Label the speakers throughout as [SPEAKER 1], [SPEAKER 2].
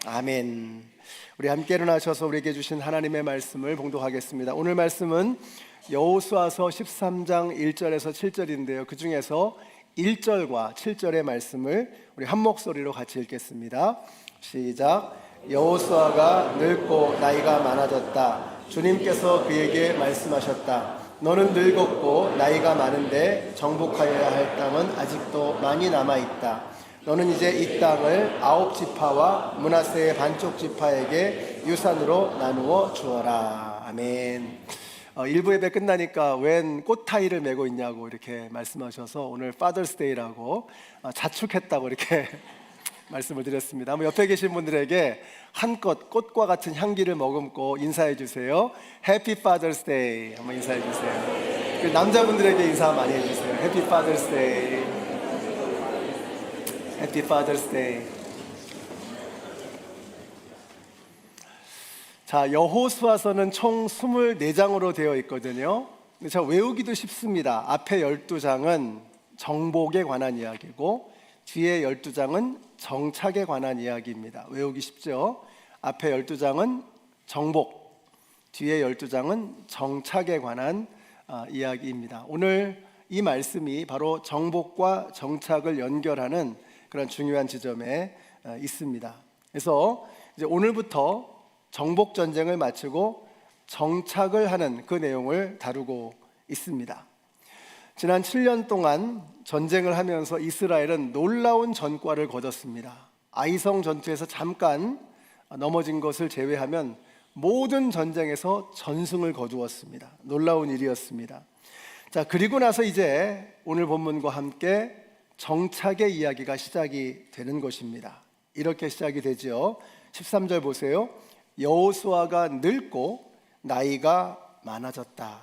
[SPEAKER 1] 아멘. 우리 함께 일어나셔서 우리에게 주신 하나님의 말씀을 봉독하겠습니다. 오늘 말씀은 여호수아서 13장 1절에서 7절인데요. 그 중에서 1절과 7절의 말씀을 우리 한 목소리로 같이 읽겠습니다. 시작. 여호수아가 늙고 나이가 많아졌다. 주님께서 그에게 말씀하셨다. 너는 늙었고 나이가 많은데 정복하여야 할 땅은 아직도 많이 남아있다. 너는 이제 이 땅을 9지파와 므낫세의 반쪽 지파에게 유산으로 나누어 주어라. 아멘. 일부 예배 끝나니까 웬 꽃타이를 메고 있냐고 이렇게 말씀하셔서 오늘 파더스데이라고 자축했다고 이렇게 말씀을 드렸습니다. 한번 옆에 계신 분들에게 한껏 꽃과 같은 향기를 머금고 인사해 주세요. 해피 파더스데이 한번 인사해 주세요. 남자분들에게 인사 많이 해주세요. 해피 파더스데이. 해피 파더스데이. 자, 여호수아서는 총 24장으로 되어 있거든요. 근데 제가 외우기도 쉽습니다. 앞에 12장은 정복에 관한 이야기고 뒤에 12장은 정착에 관한 이야기입니다. 외우기 쉽죠? 앞에 12장은 정복, 뒤에 12장은 정착에 관한 이야기입니다. 오늘 이 말씀이 바로 정복과 정착을 연결하는 그런 중요한 지점에 있습니다. 그래서 이제 오늘부터 정복 전쟁을 마치고 정착을 하는 그 내용을 다루고 있습니다. 지난 7년 동안 전쟁을 하면서 이스라엘은 놀라운 전과를 거뒀습니다. 아이성 전투에서 잠깐 넘어진 것을 제외하면 모든 전쟁에서 전승을 거두었습니다. 놀라운 일이었습니다. 자, 그리고 나서 이제 오늘 본문과 함께 정착의 이야기가 시작이 되는 것입니다. 이렇게 시작이 되죠. 13절 보세요. 여호수아가 늙고 나이가 많아졌다.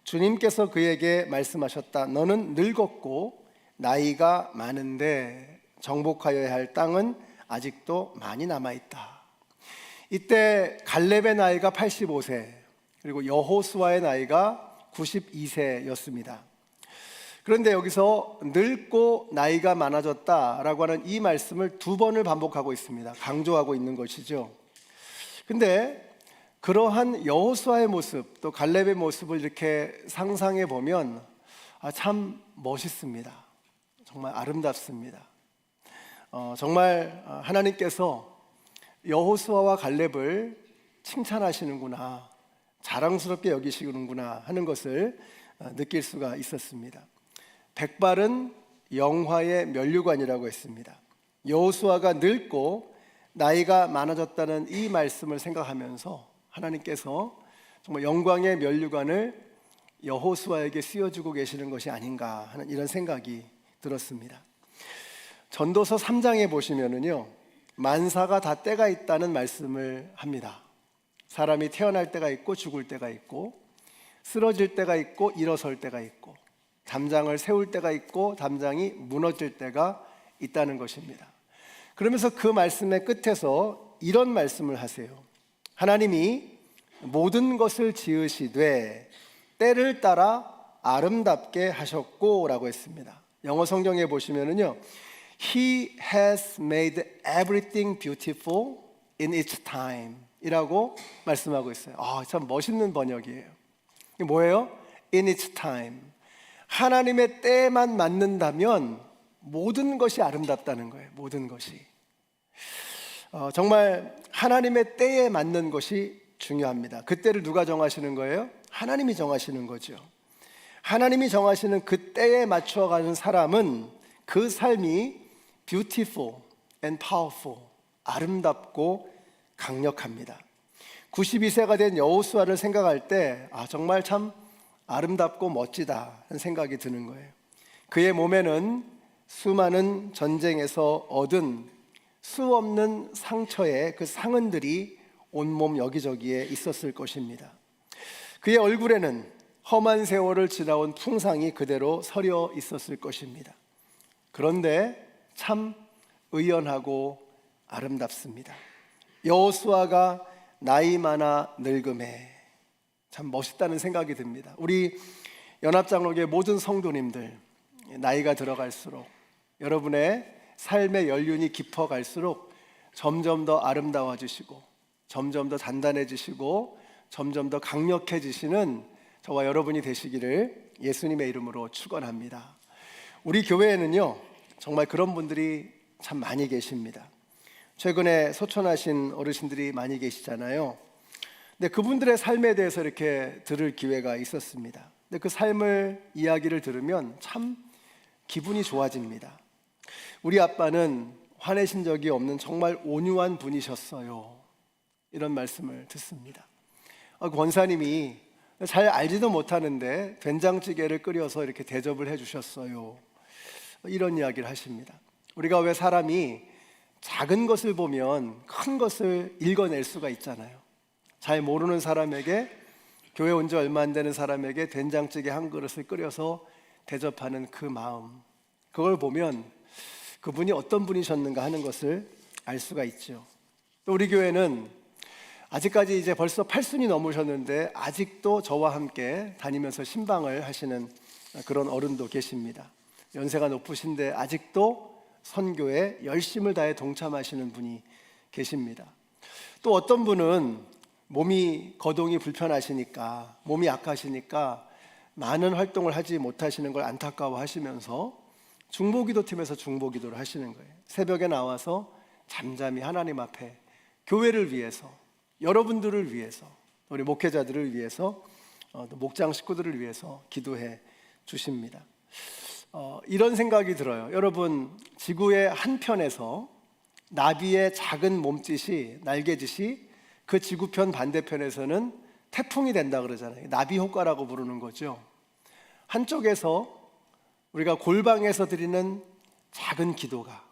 [SPEAKER 1] 주님께서 그에게 말씀하셨다. 너는 늙었고 나이가 많은데 정복하여야 할 땅은 아직도 많이 남아있다. 이때 갈렙의 나이가 85세, 그리고 여호수아의 나이가 92세였습니다. 그런데 여기서 늙고 나이가 많아졌다라고 하는 이 말씀을 2번을 반복하고 있습니다. 강조하고 있는 것이죠. 근데 그러한 여호수아의 모습, 또 갈렙의 모습을 이렇게 상상해 보면 참 멋있습니다. 정말 아름답습니다. 정말 하나님께서 여호수아와 갈렙을 칭찬하시는구나, 자랑스럽게 여기시는구나 하는 것을 느낄 수가 있었습니다. 백발은 영화의 면류관이라고 했습니다. 여호수아가 늙고 나이가 많아졌다는 이 말씀을 생각하면서 하나님께서 정말 영광의 면류관을 여호수아에게 씌워주고 계시는 것이 아닌가 하는 이런 생각이 들었습니다. 전도서 3장에 보시면은요, 만사가 다 때가 있다는 말씀을 합니다. 사람이 태어날 때가 있고 죽을 때가 있고, 쓰러질 때가 있고 일어설 때가 있고, 담장을 세울 때가 있고 담장이 무너질 때가 있다는 것입니다. 그러면서 그 말씀의 끝에서 이런 말씀을 하세요. 하나님이 모든 것을 지으시되 때를 따라 아름답게 하셨고 라고 했습니다. 영어 성경에 보시면은요, He has made everything beautiful in its time 이라고 말씀하고 있어요. 참 멋있는 번역이에요. 이게 뭐예요? In its time. 하나님의 때에만 맞는다면 모든 것이 아름답다는 거예요. 모든 것이. 정말 하나님의 때에 맞는 것이 중요합니다. 그 때를 누가 정하시는 거예요? 하나님이 정하시는 거죠. 하나님이 정하시는 그 때에 맞춰가는 사람은 그 삶이 beautiful and powerful, 아름답고 강력합니다. 92세가 된 여호수아를 생각할 때 정말 참 아름답고 멋지다 하는 생각이 드는 거예요. 그의 몸에는 수많은 전쟁에서 얻은 수없는 상처의 그 상흔들이 온몸 여기저기에 있었을 것입니다. 그의 얼굴에는 험한 세월을 지나온 풍상이 그대로 서려 있었을 것입니다. 그런데 참 의연하고 아름답습니다. 여호수아가 나이 많아 늙음에 참 멋있다는 생각이 듭니다. 우리 연합장로교회 모든 성도님들, 나이가 들어갈수록 여러분의 삶의 연륜이 깊어갈수록 점점 더 아름다워지시고 점점 더 단단해지시고 점점 더 강력해지시는 저와 여러분이 되시기를 예수님의 이름으로 축원합니다. 우리 교회에는요 정말 그런 분들이 참 많이 계십니다. 최근에 소천하신 어르신들이 많이 계시잖아요. 근데 그분들의 삶에 대해서 이렇게 들을 기회가 있었습니다. 근데 그 삶을 이야기를 들으면 참 기분이 좋아집니다. 우리 아빠는 화내신 적이 없는 정말 온유한 분이셨어요. 이런 말씀을 듣습니다. 권사님이 잘 알지도 못하는데 된장찌개를 끓여서 이렇게 대접을 해주셨어요. 이런 이야기를 하십니다. 우리가 왜 사람이 작은 것을 보면 큰 것을 읽어낼 수가 있잖아요. 잘 모르는 사람에게, 교회 온 지 얼마 안 되는 사람에게 된장찌개 한 그릇을 끓여서 대접하는 그 마음, 그걸 보면 그분이 어떤 분이셨는가 하는 것을 알 수가 있죠. 또 우리 교회는 아직까지 이제 벌써 8순이 넘으셨는데 아직도 저와 함께 다니면서 신방을 하시는 그런 어른도 계십니다. 연세가 높으신데 아직도 선교에 열심을 다해 동참하시는 분이 계십니다. 또 어떤 분은 몸이 거동이 불편하시니까, 몸이 약하시니까 많은 활동을 하지 못하시는 걸 안타까워하시면서 중보기도팀에서 중보기도를 하시는 거예요. 새벽에 나와서 잠잠히 하나님 앞에 교회를 위해서, 여러분들을 위해서, 우리 목회자들을 위해서, 또 목장 식구들을 위해서 기도해 주십니다. 이런 생각이 들어요. 여러분, 지구의 한편에서 나비의 작은 몸짓이, 날개짓이 그 지구편 반대편에서는 태풍이 된다 그러잖아요. 나비 효과라고 부르는 거죠. 한쪽에서 우리가 골방에서 드리는 작은 기도가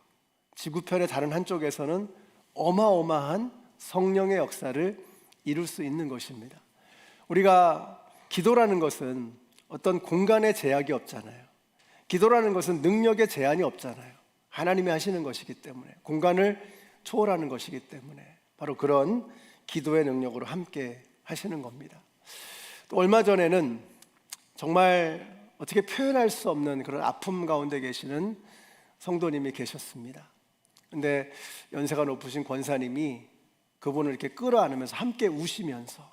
[SPEAKER 1] 지구편의 다른 한쪽에서는 어마어마한 성령의 역사를 이룰 수 있는 것입니다. 우리가 기도라는 것은 어떤 공간의 제약이 없잖아요. 기도라는 것은 능력의 제한이 없잖아요. 하나님이 하시는 것이기 때문에, 공간을 초월하는 것이기 때문에 바로 그런 기도의 능력으로 함께 하시는 겁니다. 또 얼마 전에는 정말 어떻게 표현할 수 없는 그런 아픔 가운데 계시는 성도님이 계셨습니다. 근데 연세가 높으신 권사님이 그분을 이렇게 끌어안으면서 함께 우시면서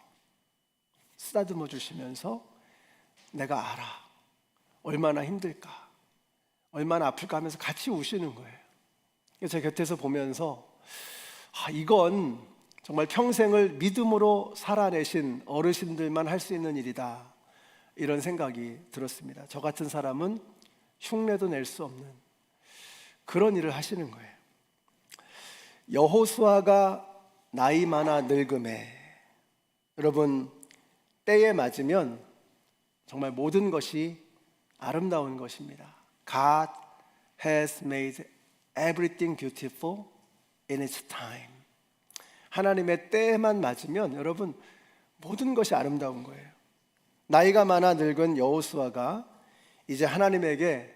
[SPEAKER 1] 쓰다듬어 주시면서 내가 알아, 얼마나 힘들까, 얼마나 아플까 하면서 같이 우시는 거예요. 제 곁에서 보면서 이건 정말 평생을 믿음으로 살아내신 어르신들만 할 수 있는 일이다, 이런 생각이 들었습니다. 저 같은 사람은 흉내도 낼 수 없는 그런 일을 하시는 거예요. 여호수아가 나이 많아 늙음에, 여러분, 때에 맞으면 정말 모든 것이 아름다운 것입니다. God has made everything beautiful in its time. 하나님의 때에만 맞으면 여러분 모든 것이 아름다운 거예요. 나이가 많아 늙은 여호수아가 이제 하나님에게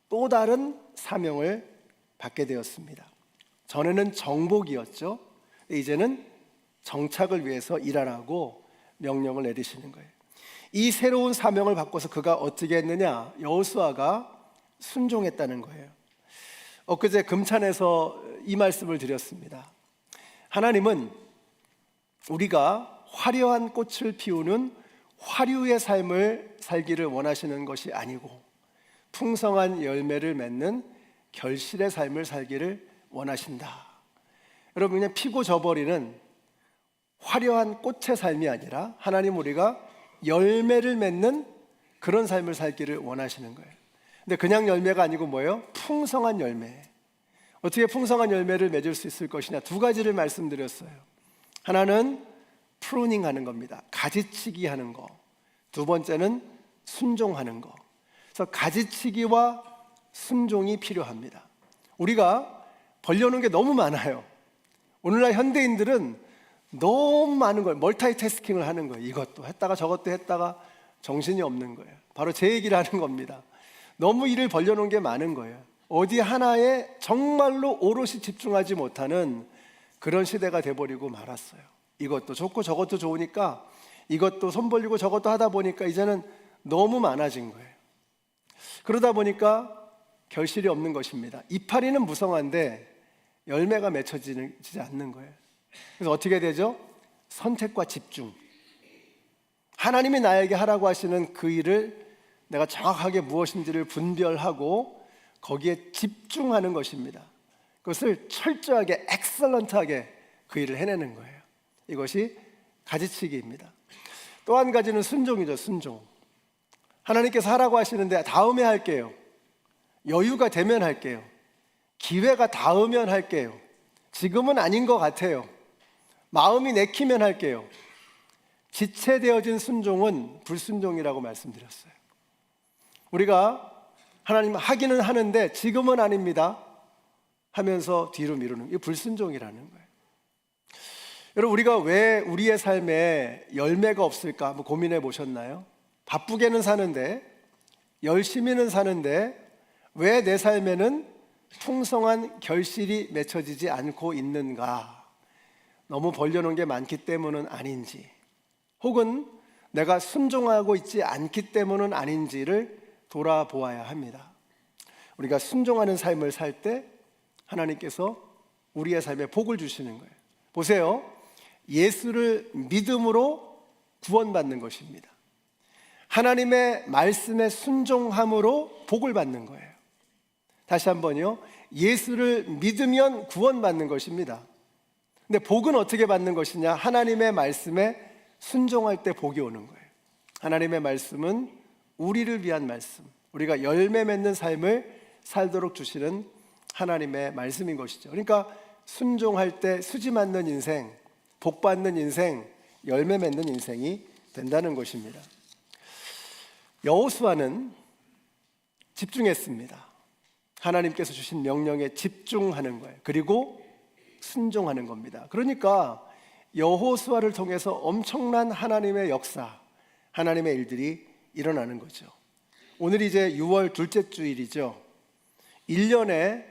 [SPEAKER 1] 또 다른 사명을 받게 되었습니다. 전에는 정복이었죠. 이제는 정착을 위해서 일하라고 명령을 내리시는 거예요. 이 새로운 사명을 받고서 그가 어떻게 했느냐? 여호수아가 순종했다는 거예요. 엊그제 금찬에서 이 말씀을 드렸습니다. 하나님은 우리가 화려한 꽃을 피우는 화류의 삶을 살기를 원하시는 것이 아니고 풍성한 열매를 맺는 결실의 삶을 살기를 원하신다. 여러분, 그냥 피고 져버리는 화려한 꽃의 삶이 아니라 하나님 우리가 열매를 맺는 그런 삶을 살기를 원하시는 거예요. 근데 그냥 열매가 아니고 뭐예요? 풍성한 열매. 어떻게 풍성한 열매를 맺을 수 있을 것이냐? 두 가지를 말씀드렸어요. 하나는 프루닝 하는 겁니다. 가지치기 하는 거. 두 번째는 순종하는 거. 그래서 가지치기와 순종이 필요합니다. 우리가 벌려놓은 게 너무 많아요. 오늘날 현대인들은 너무 많은 걸 멀티태스킹을 하는 거예요. 이것도 했다가 저것도 했다가 정신이 없는 거예요. 바로 제 얘기를 하는 겁니다. 너무 일을 벌려놓은 게 많은 거예요. 어디 하나에 정말로 오롯이 집중하지 못하는 그런 시대가 돼버리고 말았어요. 이것도 좋고 저것도 좋으니까 이것도 손 벌리고 저것도 하다 보니까 이제는 너무 많아진 거예요. 그러다 보니까 결실이 없는 것입니다. 이파리는 무성한데 열매가 맺혀지지 않는 거예요. 그래서 어떻게 되죠? 선택과 집중. 하나님이 나에게 하라고 하시는 그 일을 내가 정확하게 무엇인지를 분별하고 거기에 집중하는 것입니다. 그것을 철저하게 엑셀런트하게 그 일을 해내는 거예요. 이것이 가지치기입니다. 또 한 가지는 순종이죠. 순종. 하나님께서 하라고 하시는데 다음에 할게요. 여유가 되면 할게요. 기회가 닿으면 할게요. 지금은 아닌 것 같아요. 마음이 내키면 할게요. 지체되어진 순종은 불순종이라고 말씀드렸어요. 우리가 하나님 하기는 하는데 지금은 아닙니다 하면서 뒤로 미루는 게 불순종이라는 거예요. 여러분, 우리가 왜 우리의 삶에 열매가 없을까 한번 고민해 보셨나요? 바쁘게는 사는데, 열심히는 사는데 왜 내 삶에는 풍성한 결실이 맺혀지지 않고 있는가? 너무 벌려놓은 게 많기 때문은 아닌지, 혹은 내가 순종하고 있지 않기 때문은 아닌지를 돌아보아야 합니다. 우리가 순종하는 삶을 살 때 하나님께서 우리의 삶에 복을 주시는 거예요. 보세요. 예수를 믿음으로 구원받는 것입니다. 하나님의 말씀에 순종함으로 복을 받는 거예요. 다시 한번요. 예수를 믿으면 구원받는 것입니다. 근데 복은 어떻게 받는 것이냐? 하나님의 말씀에 순종할 때 복이 오는 거예요. 하나님의 말씀은 우리를 위한 말씀, 우리가 열매 맺는 삶을 살도록 주시는 하나님의 말씀인 것이죠. 그러니까 순종할 때 수지 맞는 인생, 복 받는 인생, 열매 맺는 인생이 된다는 것입니다. 여호수아는 집중했습니다. 하나님께서 주신 명령에 집중하는 거예요. 그리고 순종하는 겁니다. 그러니까 여호수아를 통해서 엄청난 하나님의 역사, 하나님의 일들이 일어나는 거죠. 오늘 이제 6월 둘째 주일이죠. 1년의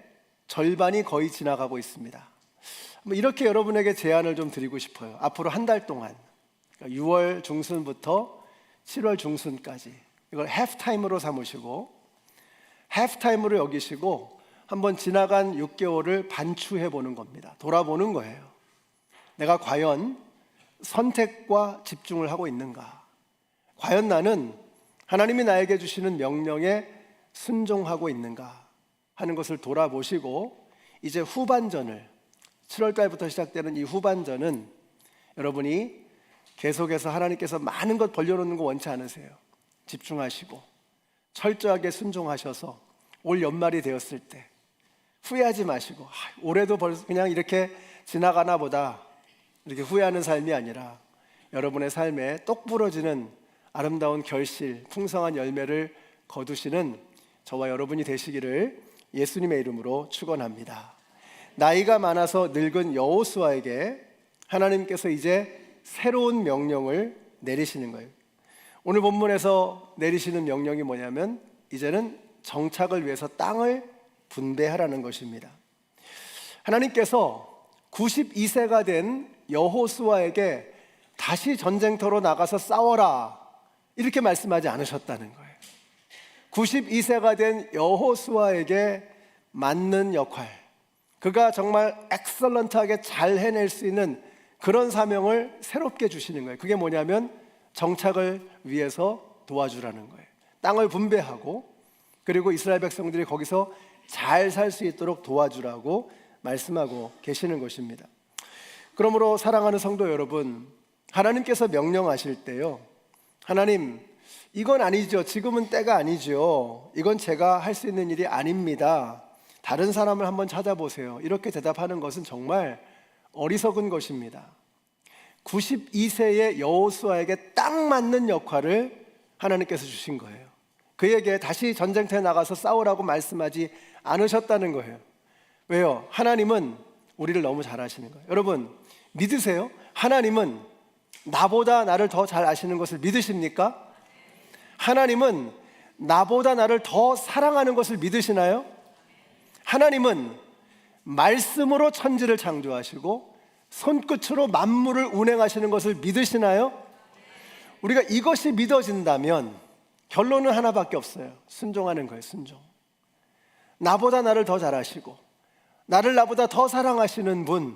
[SPEAKER 1] 절반이 거의 지나가고 있습니다. 이렇게 여러분에게 제안을 좀 드리고 싶어요. 앞으로 한 달 동안, 6월 중순부터 7월 중순까지 이걸 해프타임으로 삼으시고, 해프타임으로 여기시고 한번 지나간 6개월을 반추해 보는 겁니다. 돌아보는 거예요. 내가 과연 선택과 집중을 하고 있는가? 과연 나는 하나님이 나에게 주시는 명령에 순종하고 있는가 하는 것을 돌아보시고, 이제 후반전을, 7월 달부터 시작되는 이 후반전은 여러분이 계속해서 하나님께서 많은 것 벌려놓는 거 원치 않으세요. 집중하시고 철저하게 순종하셔서 올 연말이 되었을 때 후회하지 마시고, 올해도 벌써 그냥 이렇게 지나가나 보다 이렇게 후회하는 삶이 아니라 여러분의 삶에 똑 부러지는 아름다운 결실, 풍성한 열매를 거두시는 저와 여러분이 되시기를 예수님의 이름으로 축원합니다. 나이가 많아서 늙은 여호수아에게 하나님께서 이제 새로운 명령을 내리시는 거예요. 오늘 본문에서 내리시는 명령이 뭐냐면 이제는 정착을 위해서 땅을 분배하라는 것입니다. 하나님께서 92세가 된 여호수아에게 다시 전쟁터로 나가서 싸워라 이렇게 말씀하지 않으셨다는 거예요. 92세가 된 여호수아에게 맞는 역할, 그가 정말 엑셀런트하게 잘 해낼 수 있는 그런 사명을 새롭게 주시는 거예요. 그게 뭐냐면 정착을 위해서 도와주라는 거예요. 땅을 분배하고, 그리고 이스라엘 백성들이 거기서 잘 살 수 있도록 도와주라고 말씀하고 계시는 것입니다. 그러므로 사랑하는 성도 여러분, 하나님께서 명령하실 때요, 하나님 이건 아니죠, 지금은 때가 아니죠, 이건 제가 할 수 있는 일이 아닙니다, 다른 사람을 한번 찾아보세요, 이렇게 대답하는 것은 정말 어리석은 것입니다. 92세의 여호수아에게 딱 맞는 역할을 하나님께서 주신 거예요. 그에게 다시 전쟁터에 나가서 싸우라고 말씀하지 않으셨다는 거예요. 왜요? 하나님은 우리를 너무 잘 아시는 거예요. 여러분 믿으세요? 하나님은 나보다 나를 더 잘 아시는 것을 믿으십니까? 하나님은 나보다 나를 더 사랑하는 것을 믿으시나요? 하나님은 말씀으로 천지를 창조하시고 손끝으로 만물을 운행하시는 것을 믿으시나요? 우리가 이것이 믿어진다면 결론은 하나밖에 없어요. 순종하는 거예요. 순종. 나보다 나를 더 잘 아시고 나를 나보다 더 사랑하시는 분,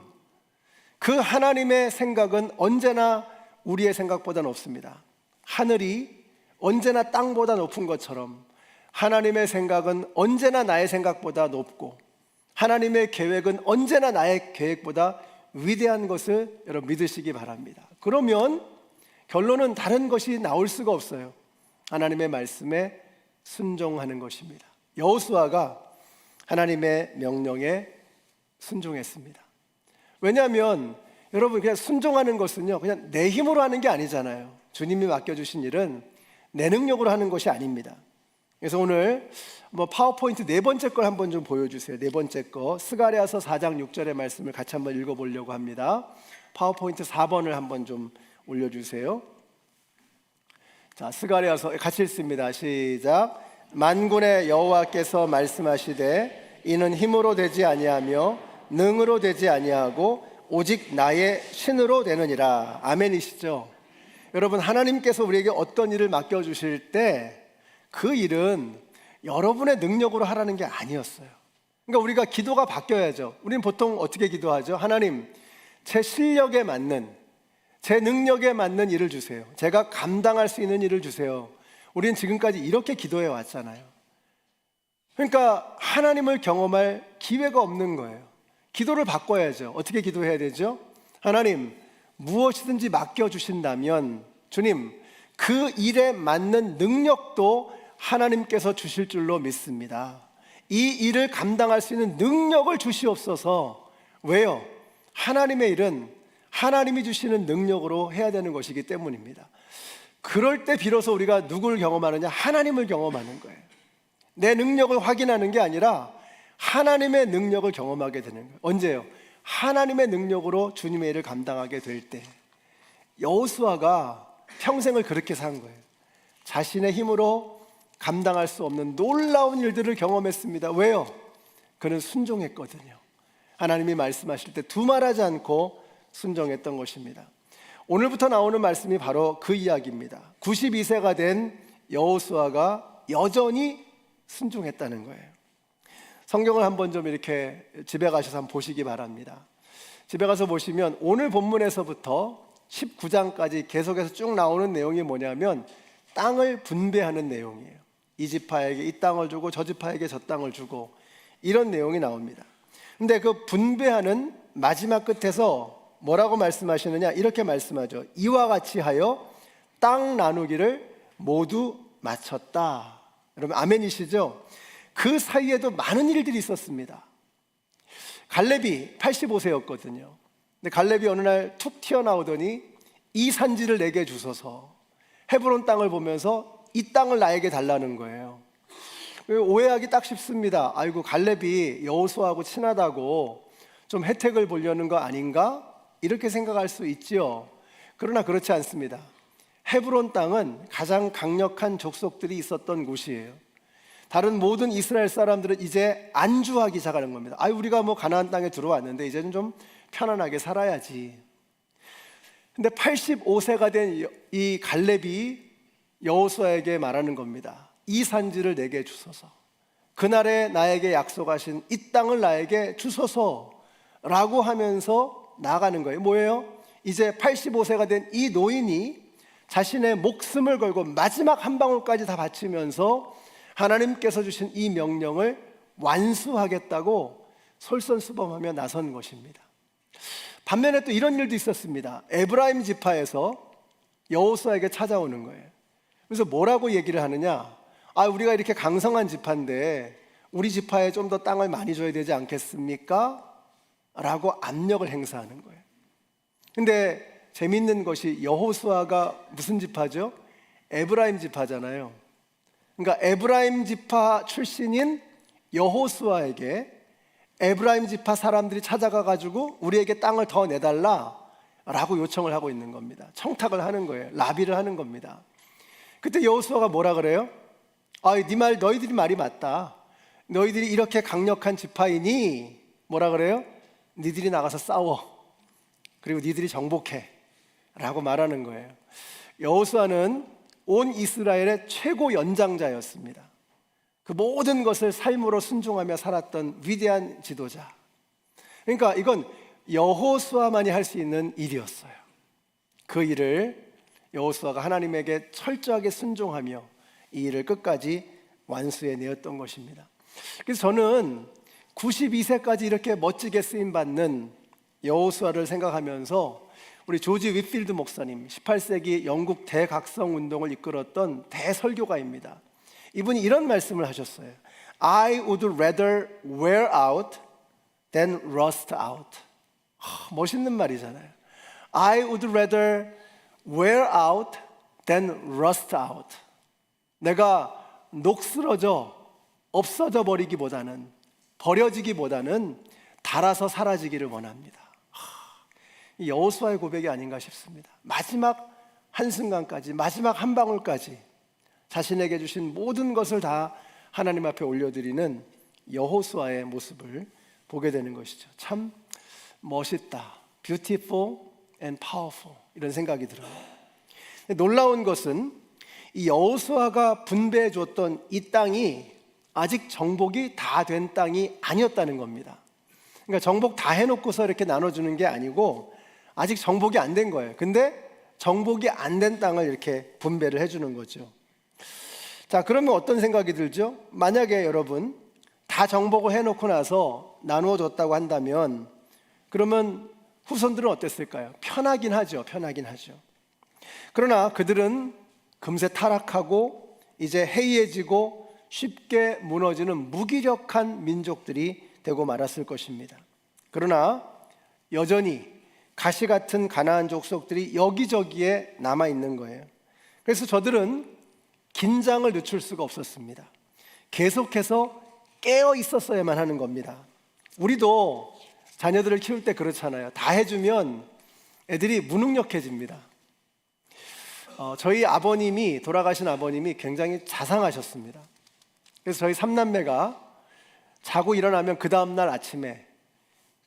[SPEAKER 1] 그 하나님의 생각은 언제나 우리의 생각보다 높습니다. 하늘이 언제나 땅보다 높은 것처럼 하나님의 생각은 언제나 나의 생각보다 높고 하나님의 계획은 언제나 나의 계획보다 위대한 것을 여러분 믿으시기 바랍니다. 그러면 결론은 다른 것이 나올 수가 없어요. 하나님의 말씀에 순종하는 것입니다. 여호수아가 하나님의 명령에 순종했습니다. 왜냐하면 여러분 그냥 순종하는 것은요 그냥 내 힘으로 하는 게 아니잖아요. 주님이 맡겨주신 일은 내 능력으로 하는 것이 아닙니다. 그래서 오늘 파워포인트 네 번째 걸 한번 좀 보여주세요. 네 번째 거 스가랴서 4장 6절의 말씀을 같이 한번 읽어보려고 합니다. 파워포인트 4번을 한번 좀 올려주세요. 자, 스가랴서 같이 읽습니다. 시작. 만군의 여호와께서 말씀하시되 이는 힘으로 되지 아니하며 능으로 되지 아니하고 오직 나의 신으로 되느니라. 아멘이시죠? 여러분 하나님께서 우리에게 어떤 일을 맡겨주실 때 그 일은 여러분의 능력으로 하라는 게 아니었어요. 그러니까 우리가 기도가 바뀌어야죠. 우리는 보통 어떻게 기도하죠? 하나님, 제 실력에 맞는, 제 능력에 맞는 일을 주세요. 제가 감당할 수 있는 일을 주세요. 우리는 지금까지 이렇게 기도해 왔잖아요. 그러니까 하나님을 경험할 기회가 없는 거예요. 기도를 바꿔야죠. 어떻게 기도해야 되죠? 하나님, 무엇이든지 맡겨주신다면 주님, 그 일에 맞는 능력도 하나님께서 주실 줄로 믿습니다. 이 일을 감당할 수 있는 능력을 주시옵소서. 왜요? 하나님의 일은 하나님이 주시는 능력으로 해야 되는 것이기 때문입니다. 그럴 때 비로소 우리가 누구를 경험하느냐? 하나님을 경험하는 거예요. 내 능력을 확인하는 게 아니라 하나님의 능력을 경험하게 되는 거예요. 언제요? 하나님의 능력으로 주님의 일을 감당하게 될 때. 여호수아가 평생을 그렇게 산 거예요. 자신의 힘으로 감당할 수 없는 놀라운 일들을 경험했습니다. 왜요? 그는 순종했거든요. 하나님이 말씀하실 때 두말하지 않고 순종했던 것입니다. 오늘부터 나오는 말씀이 바로 그 이야기입니다. 92세가 된 여호수아가 여전히 순종했다는 거예요. 성경을 한번 좀 이렇게 집에 가셔서 한번 보시기 바랍니다. 집에 가서 보시면 오늘 본문에서부터 19장까지 계속해서 쭉 나오는 내용이 뭐냐면 땅을 분배하는 내용이에요. 이 지파에게 이 땅을 주고 저 지파에게 저 땅을 주고 이런 내용이 나옵니다. 근데 그 분배하는 마지막 끝에서 뭐라고 말씀하시느냐? 이렇게 말씀하죠. 이와 같이 하여 땅 나누기를 모두 마쳤다. 여러분 아멘이시죠? 그 사이에도 많은 일들이 있었습니다. 갈렙이 85세였거든요. 근데 갈렙이 어느 날 툭 튀어나오더니 이 산지를 내게 주소서. 헤브론 땅을 보면서 이 땅을 나에게 달라는 거예요. 오해하기 딱 쉽습니다. 아이고 갈렙이 여호수아하고 친하다고 좀 혜택을 보려는 거 아닌가? 이렇게 생각할 수 있지요. 그러나 그렇지 않습니다. 헤브론 땅은 가장 강력한 족속들이 있었던 곳이에요. 다른 모든 이스라엘 사람들은 이제 안주하기 시작하는 겁니다. 우리가 가나안 땅에 들어왔는데 이제는 좀 편안하게 살아야지. 근데 85세가 된 이 갈렙이 여호수아에게 말하는 겁니다. 이 산지를 내게 주소서. 그날에 나에게 약속하신 이 땅을 나에게 주소서라고 하면서 나아가는 거예요. 뭐예요? 이제 85세가 된 이 노인이 자신의 목숨을 걸고 마지막 한 방울까지 다 바치면서 하나님께서 주신 이 명령을 완수하겠다고 솔선수범하며 나선 것입니다. 반면에 또 이런 일도 있었습니다. 에브라임 지파에서 여호수아에게 찾아오는 거예요. 그래서 뭐라고 얘기를 하느냐? 우리가 이렇게 강성한 지파인데 우리 지파에 좀 더 땅을 많이 줘야 되지 않겠습니까? 라고 압력을 행사하는 거예요. 근데 재밌는 것이 여호수아가 무슨 지파죠? 에브라임 지파잖아요. 그러니까 에브라임 지파 출신인 여호수아에게 에브라임 지파 사람들이 찾아가 가지고 우리에게 땅을 더 내달라 라고 요청을 하고 있는 겁니다. 청탁을 하는 거예요. 라비를 하는 겁니다. 그때 여호수아가 뭐라 그래요? 너희들이 말이 맞다. 너희들이 이렇게 강력한 지파이니 뭐라 그래요? 니들이 나가서 싸워. 그리고 니들이 정복해 라고 말하는 거예요. 여호수아는 온 이스라엘의 최고 연장자였습니다. 그 모든 것을 삶으로 순종하며 살았던 위대한 지도자. 그러니까 이건 여호수아만이 할 수 있는 일이었어요. 그 일을 여호수아가 하나님에게 철저하게 순종하며 이 일을 끝까지 완수해내었던 것입니다. 그래서 저는 92세까지 이렇게 멋지게 쓰임받는 여호수아를 생각하면서 우리 조지 윗필드 목사님, 18세기 영국 대각성 운동을 이끌었던 대설교가입니다. 이분이 이런 말씀을 하셨어요. I would rather wear out than rust out. 멋있는 말이잖아요. I would rather wear out than rust out. 내가 녹슬어져 없어져 버리기보다는, 버려지기보다는 닳아서 사라지기를 원합니다. 이 여호수아의 고백이 아닌가 싶습니다. 마지막 한순간까지, 마지막 한 방울까지 자신에게 주신 모든 것을 다 하나님 앞에 올려드리는 여호수아의 모습을 보게 되는 것이죠. 참 멋있다, beautiful and powerful, 이런 생각이 들어요. 놀라운 것은 이 여호수아가 분배해 줬던 이 땅이 아직 정복이 다 된 땅이 아니었다는 겁니다. 그러니까 정복 다 해놓고서 이렇게 나눠주는 게 아니고 아직 정복이 안 된 거예요. 근데 정복이 안 된 땅을 이렇게 분배를 해주는 거죠. 자, 그러면 어떤 생각이 들죠? 만약에 여러분 다 정복을 해놓고 나서 나누어 줬다고 한다면 그러면 후손들은 어땠을까요? 편하긴 하죠. 편하긴 하죠. 그러나 그들은 금세 타락하고 이제 해이해지고 쉽게 무너지는 무기력한 민족들이 되고 말았을 것입니다. 그러나 여전히 가시 같은 가나안 족속들이 여기저기에 남아 있는 거예요. 그래서 저들은 긴장을 늦출 수가 없었습니다. 계속해서 깨어 있었어야만 하는 겁니다. 우리도 자녀들을 키울 때 그렇잖아요. 다 해주면 애들이 무능력해집니다. 저희 아버님이, 돌아가신 아버님이 굉장히 자상하셨습니다. 그래서 저희 삼남매가 자고 일어나면 그 다음날 아침에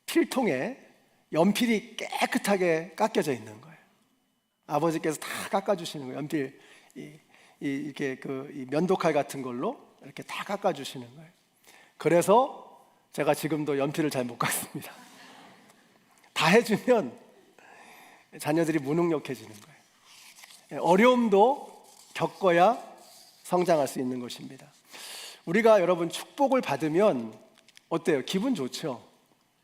[SPEAKER 1] 필통에 연필이 깨끗하게 깎여져 있는 거예요. 아버지께서 다 깎아주시는 거예요. 연필 이렇게 이 면도칼 같은 걸로 이렇게 다 깎아주시는 거예요. 그래서 제가 지금도 연필을 잘 못 깎습니다. 다 해주면 자녀들이 무능력해지는 거예요. 어려움도 겪어야 성장할 수 있는 것입니다. 우리가 여러분 축복을 받으면 어때요? 기분 좋죠?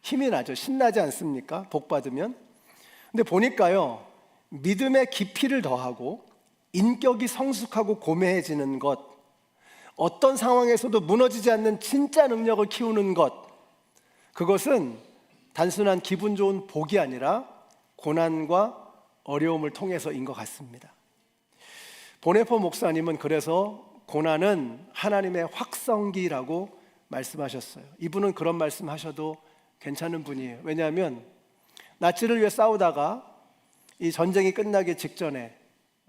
[SPEAKER 1] 힘이 나죠? 신나지 않습니까? 복 받으면. 근데 보니까요, 믿음의 깊이를 더하고 인격이 성숙하고 고매해지는 것, 어떤 상황에서도 무너지지 않는 진짜 능력을 키우는 것, 그것은 단순한 기분 좋은 복이 아니라 고난과 어려움을 통해서인 것 같습니다. 보네포 목사님은 그래서 고난은 하나님의 확성기라고 말씀하셨어요. 이분은 그런 말씀하셔도 괜찮은 분이에요. 왜냐하면 나치를 위해 싸우다가 이 전쟁이 끝나기 직전에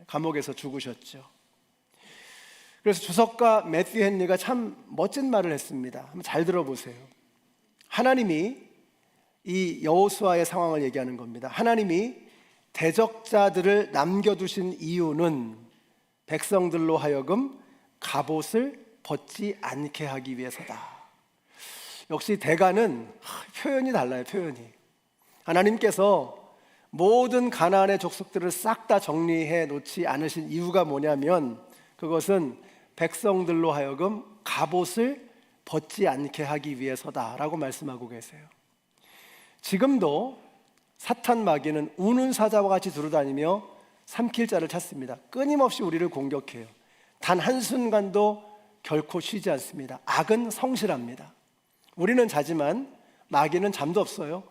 [SPEAKER 1] 감옥에서 죽으셨죠. 그래서 주석가 매튜 헨리가 참 멋진 말을 했습니다. 한번 잘 들어보세요. 하나님이 이 여호수아의 상황을 얘기하는 겁니다. 하나님이 대적자들을 남겨두신 이유는 백성들로 하여금 갑옷을 벗지 않게 하기 위해서다. 역시 대가는 표현이 달라요. 표현이. 하나님께서 모든 가나안의 족속들을 싹 다 정리해 놓지 않으신 이유가 뭐냐면 그것은 백성들로 하여금 갑옷을 벗지 않게 하기 위해서다라고 말씀하고 계세요. 지금도 사탄 마귀는 우는 사자와 같이 두루다니며 삼킬 자를 찾습니다. 끊임없이 우리를 공격해요. 단 한순간도 결코 쉬지 않습니다. 악은 성실합니다. 우리는 자지만 마귀는 잠도 없어요.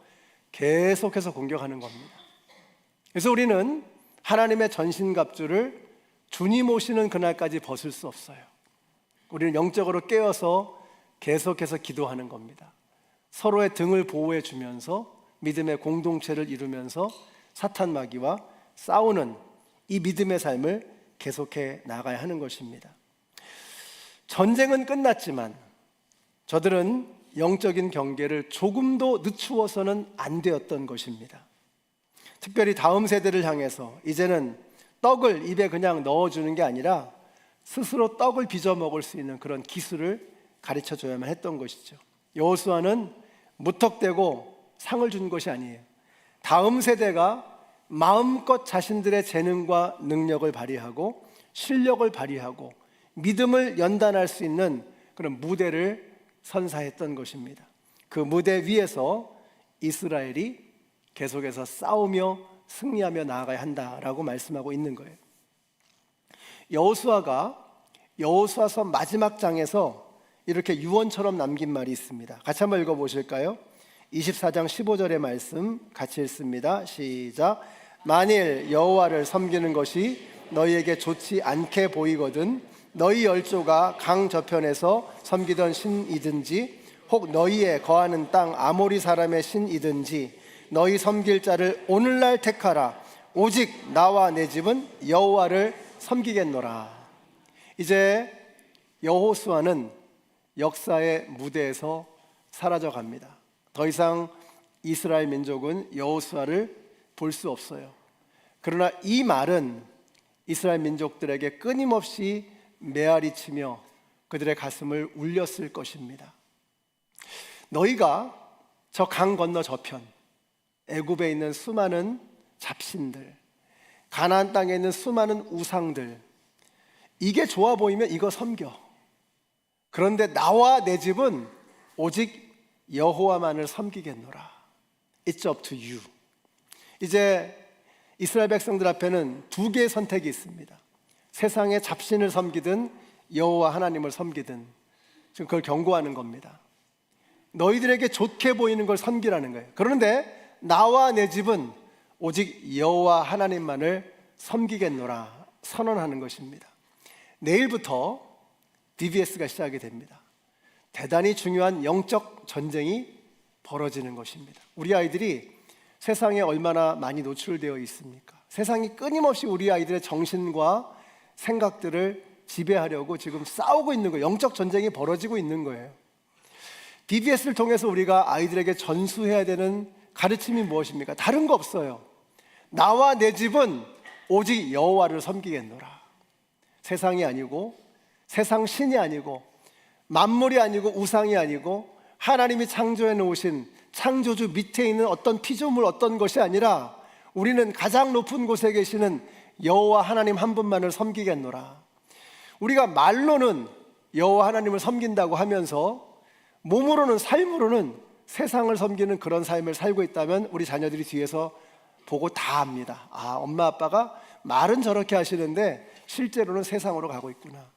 [SPEAKER 1] 계속해서 공격하는 겁니다. 그래서 우리는 하나님의 전신갑주를 주님 오시는 그날까지 벗을 수 없어요. 우리는 영적으로 깨어서 계속해서 기도하는 겁니다. 서로의 등을 보호해 주면서 믿음의 공동체를 이루면서 사탄 마귀와 싸우는 이 믿음의 삶을 계속해 나가야 하는 것입니다. 전쟁은 끝났지만 저들은 영적인 경계를 조금도 늦추어서는 안 되었던 것입니다. 특별히 다음 세대를 향해서 이제는 떡을 입에 그냥 넣어주는 게 아니라 스스로 떡을 빚어 먹을 수 있는 그런 기술을 가르쳐 줘야만 했던 것이죠. 여호수아는 무턱대고 상을 준 것이 아니에요. 다음 세대가 마음껏 자신들의 재능과 능력을 발휘하고 실력을 발휘하고 믿음을 연단할 수 있는 그런 무대를 선사했던 것입니다. 그 무대 위에서 이스라엘이 계속해서 싸우며 승리하며 나아가야 한다라고 말씀하고 있는 거예요. 여호수아가 여호수아서 마지막 장에서 이렇게 유언처럼 남긴 말이 있습니다. 같이 한번 읽어보실까요? 24장 15절의 말씀 같이 읽습니다. 시작. 만일 여호와를 섬기는 것이 너희에게 좋지 않게 보이거든 너희 열조가 강 저편에서 섬기던 신이든지 혹 너희의 거하는 땅 아모리 사람의 신이든지 너희 섬길 자를 오늘날 택하라. 오직 나와 내 집은 여호와를 섬기겠노라. 이제 여호수아는 역사의 무대에서 사라져갑니다. 더 이상 이스라엘 민족은 여호수아를 볼 수 없어요. 그러나 이 말은 이스라엘 민족들에게 끊임없이 메아리치며 그들의 가슴을 울렸을 것입니다. 너희가 저 강 건너 저편 애굽에 있는 수많은 잡신들, 가나안 땅에 있는 수많은 우상들, 이게 좋아 보이면 이거 섬겨. 그런데 나와 내 집은 오직 여호와만을 섬기겠노라. It's up to you. 이제 이스라엘 백성들 앞에는 두 개의 선택이 있습니다. 세상의 잡신을 섬기든 여호와 하나님을 섬기든. 지금 그걸 경고하는 겁니다. 너희들에게 좋게 보이는 걸 섬기라는 거예요. 그런데 나와 내 집은 오직 여호와 하나님만을 섬기겠노라 선언하는 것입니다. 내일부터 BBS가 시작이 됩니다. 대단히 중요한 영적 전쟁이 벌어지는 것입니다. 우리 아이들이 세상에 얼마나 많이 노출되어 있습니까? 세상이 끊임없이 우리 아이들의 정신과 생각들을 지배하려고 지금 싸우고 있는 거예요. 영적 전쟁이 벌어지고 있는 거예요. BBS를 통해서 우리가 아이들에게 전수해야 되는 가르침이 무엇입니까? 다른 거 없어요. 나와 내 집은 오직 여호와를 섬기겠노라. 세상이 아니고 세상 신이 아니고 만물이 아니고 우상이 아니고 하나님이 창조해 놓으신 창조주 밑에 있는 어떤 피조물 어떤 것이 아니라 우리는 가장 높은 곳에 계시는 여호와 하나님 한 분만을 섬기겠노라. 우리가 말로는 여호와 하나님을 섬긴다고 하면서 몸으로는 삶으로는 세상을 섬기는 그런 삶을 살고 있다면 우리 자녀들이 뒤에서 보고 다 압니다. 아, 엄마 아빠가 말은 저렇게 하시는데 실제로는 세상으로 가고 있구나.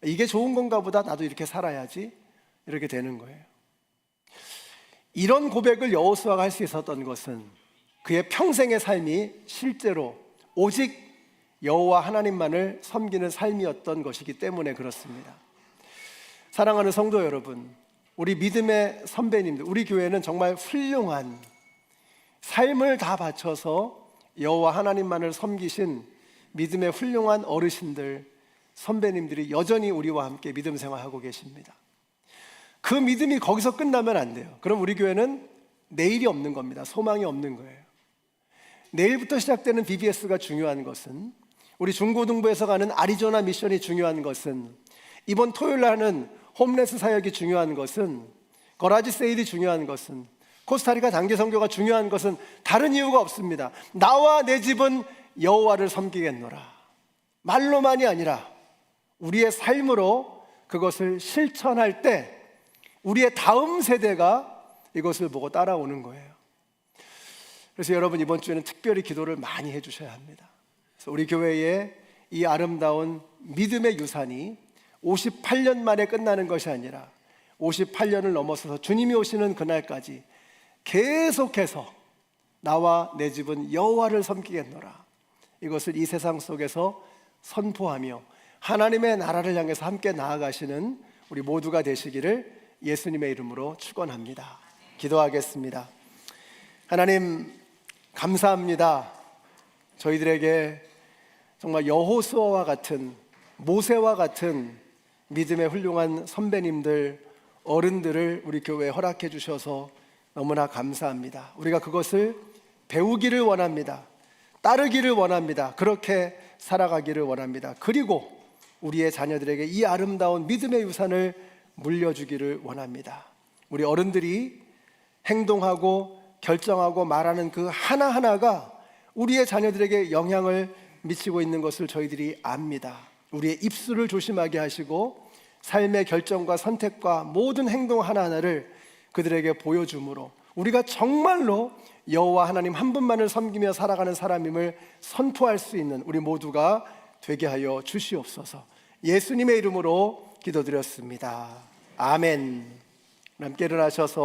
[SPEAKER 1] 이게 좋은 건가 보다. 나도 이렇게 살아야지. 이렇게 되는 거예요. 이런 고백을 여호수아가 할 수 있었던 것은 그의 평생의 삶이 실제로 오직 여호와 하나님만을 섬기는 삶이었던 것이기 때문에 그렇습니다. 사랑하는 성도 여러분, 우리 믿음의 선배님들, 우리 교회는 정말 훌륭한 삶을 다 바쳐서 여호와 하나님만을 섬기신 믿음의 훌륭한 어르신들, 선배님들이 여전히 우리와 함께 믿음 생활하고 계십니다. 그 믿음이 거기서 끝나면 안 돼요. 그럼 우리 교회는 내일이 없는 겁니다. 소망이 없는 거예요. 내일부터 시작되는 BBS가 중요한 것은, 우리 중고등부에서 가는 아리조나 미션이 중요한 것은, 이번 토요일 날 하는 홈레스 사역이 중요한 것은, 거라지 세일이 중요한 것은, 코스타리카 단기 선교가 중요한 것은 다른 이유가 없습니다. 나와 내 집은 여호와를 섬기겠노라. 말로만이 아니라 우리의 삶으로 그것을 실천할 때 우리의 다음 세대가 이것을 보고 따라오는 거예요. 그래서 여러분, 이번 주에는 특별히 기도를 많이 해주셔야 합니다. 그래서 우리 교회의 이 아름다운 믿음의 유산이 58년 만에 끝나는 것이 아니라 58년을 넘어서서 주님이 오시는 그날까지 계속해서 나와 내 집은 여호와를 섬기겠노라, 이것을 이 세상 속에서 선포하며 하나님의 나라를 향해서 함께 나아가시는 우리 모두가 되시기를 예수님의 이름으로 축원합니다. 기도하겠습니다. 하나님, 감사합니다. 저희들에게 정말 여호수아와 같은, 모세와 같은 믿음의 훌륭한 선배님들, 어른들을 우리 교회에 허락해 주셔서 너무나 감사합니다. 우리가 그것을 배우기를 원합니다. 따르기를 원합니다. 그렇게 살아가기를 원합니다. 그리고 우리의 자녀들에게 이 아름다운 믿음의 유산을 물려주기를 원합니다. 우리 어른들이 행동하고 결정하고 말하는 그 하나하나가 우리의 자녀들에게 영향을 미치고 있는 것을 저희들이 압니다. 우리의 입술을 조심하게 하시고 삶의 결정과 선택과 모든 행동 하나하나를 그들에게 보여줌으로 우리가 정말로 여호와 하나님 한 분만을 섬기며 살아가는 사람임을 선포할 수 있는 우리 모두가 되게 하여 주시옵소서. 예수님의 이름으로 기도드렸습니다. 아멘. 함께 일어나셔서